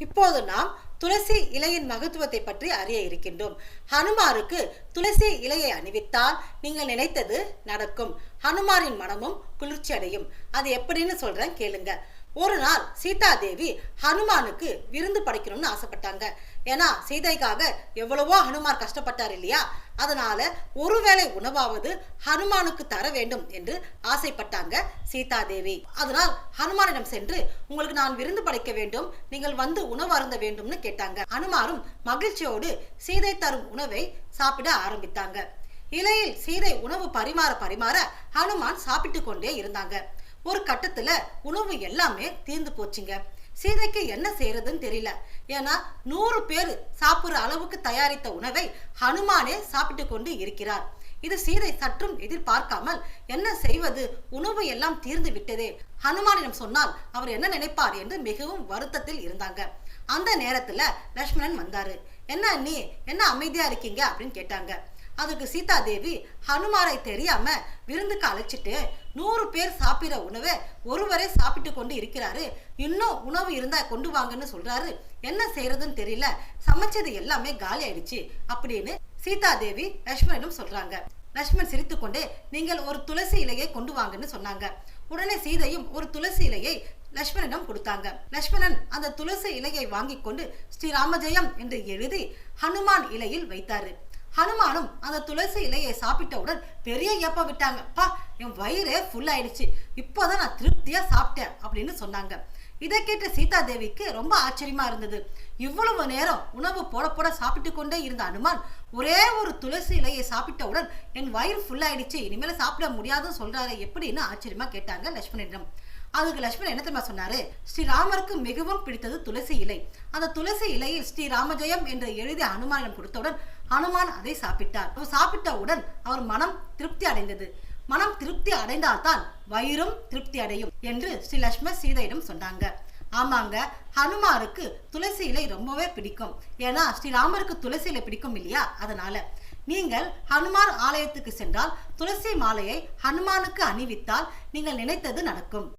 இப்போது நாம் துளசி இலையின் மகத்துவத்தை பற்றி அறிய இருக்கின்றோம். ஹனுமாருக்கு துளசி இலையை அணிவித்தால் நீங்கள் நினைத்தது நடக்கும். ஹனுமாரின் மனமும் குளிர்ச்சி அடையும். அது எப்படின்னு சொல்றேன் கேளுங்க. ஒரு நாள் சீதா தேவி ஹனுமானுக்கு விருந்து படைக்கணும்னு ஆசைப்பட்டாங்க. ஏன்னா சீதைக்காக எவ்வளவோ ஹனுமார் கஷ்டப்பட்டார் இல்லையா? அதனால ஒருவேளை உணவாவது ஹனுமானுக்கு தர வேண்டும் என்று ஆசைப்பட்டாங்க சீதா தேவி. அதனால் ஹனுமானிடம் சென்று, உங்களுக்கு நான் விருந்து படைக்க வேண்டும், நீங்கள் வந்து உணவு அருந்த வேண்டும்னு கேட்டாங்க. ஹனுமாரும் மகிழ்ச்சியோடு சீதை தரும் உணவை சாப்பிட ஆரம்பித்தாங்க. இலையில் சீதை உணவு பரிமாற ஹனுமான் சாப்பிட்டு கொண்டே இருந்தாங்க. ஒரு கட்டத்துல உணவு எல்லாமே தீர்ந்து போச்சுங்க. சீதைக்கு என்ன செய்யறதுன்னு தெரியல. ஏன்னா 100 பேர் சாப்பிடுற அளவுக்கு தயாரித்த உணவை ஹனுமானே சாப்பிட்டு கொண்டு இருக்கிறார். இது சீதை சற்றும் எதிர்பார்க்காமல், என்ன செய்வது, உணவு எல்லாம் தீர்ந்து விட்டதே, ஹனுமானிடம் சொன்னால் அவர் என்ன நினைப்பார் என்று மிகவும் வருத்தத்தில் இருந்தாங்க. அந்த நேரத்துல லட்சுமணன் வந்தாரு. என்ன அண்ணி, என்ன அமைதியா இருக்கீங்க அப்படின்னு கேட்டாங்க. அதுக்கு சீதா தேவி, ஹனுமாரை தெரியாம விருந்துக்கு அழைச்சிட்டு 100 பேர் சாப்பிடுற உணவை ஒருவரே சாப்பிட்டு கொண்டு இருக்கிறாரு, இன்னும் உணவு இருந்தா கொண்டு வாங்கன்னு சொல்றாரு, என்ன செய்யறதுன்னு தெரியல, சமைச்சது எல்லாமே காலி ஆயிடுச்சு அப்படின்னு சீதா தேவி லட்சுமணனும் சொல்றாங்க. லட்சுமணன் சிரித்து கொண்டே, நீங்கள் ஒரு துளசி இலையை கொண்டு வாங்கன்னு சொன்னாங்க. உடனே சீதையும் ஒரு துளசி இலையை லட்சுமணனிடம் கொடுத்தாங்க. லட்சுமணன் அந்த துளசி இலையை வாங்கி கொண்டு ஸ்ரீராமஜெயம் என்று எழுதி ஹனுமான் இலையில் வைத்தாரு. ஹனுமானும் அந்த துளசி இலையை சாப்பிட்டவுடன் பெரிய ஏப்ப விட்டாங்க. பா, என் வயிறே ஃபுல் ஆயிடுச்சு, இப்போதான் நான் திருப்தியா சாப்பிட்டேன் அப்படின்னு சொன்னாங்க. இதை கேட்ட சீதா தேவிக்கு ரொம்ப ஆச்சரியமா இருந்தது. இவ்வளவு நேரம் உணவு போட சாப்பிட்டு கொண்டே இருந்த ஹனுமான் ஒரே ஒரு துளசி இலையை சாப்பிட்டவுடன் என் வயிறு ஃபுல் ஆயிடுச்சு, இனிமேல சாப்பிட முடியாதுன்னு சொல்றாரு எப்படின்னு ஆச்சரியமா கேட்டாங்க லட்சுமணனிடம். அதுக்கு லட்சுமணன் என்ன தெரியுமா சொன்னாரு? ஸ்ரீராமருக்கு மிகவும் பிடித்தது துளசி இலை. அந்த துளசி இலையில் ஸ்ரீராமஜெயம் என்று எழுதி ஹனுமானிடம் கொடுத்தவுடன் ஹனுமான் அதை சாப்பிட்டார். அவர் சாப்பிட்டவுடன் அவர் மனம் திருப்தி அடைந்தது. மனம் திருப்தி அடைந்தால்தான் வயிறும் திருப்தி அடையும் என்று ஸ்ரீ லட்சுமண சீதையிடம் சொன்னாங்க. ஆமாங்க, ஹனுமாருக்கு துளசி இலை ரொம்பவே பிடிக்கும். ஏன்னா ஸ்ரீராமருக்கு துளசி இலை பிடிக்கும் இல்லையா? அதனால நீங்கள் ஹனுமார் ஆலயத்துக்கு சென்றால் துளசி மாலையை ஹனுமானுக்கு அணிவித்தால் நீங்கள் நினைத்தது நடக்கும்.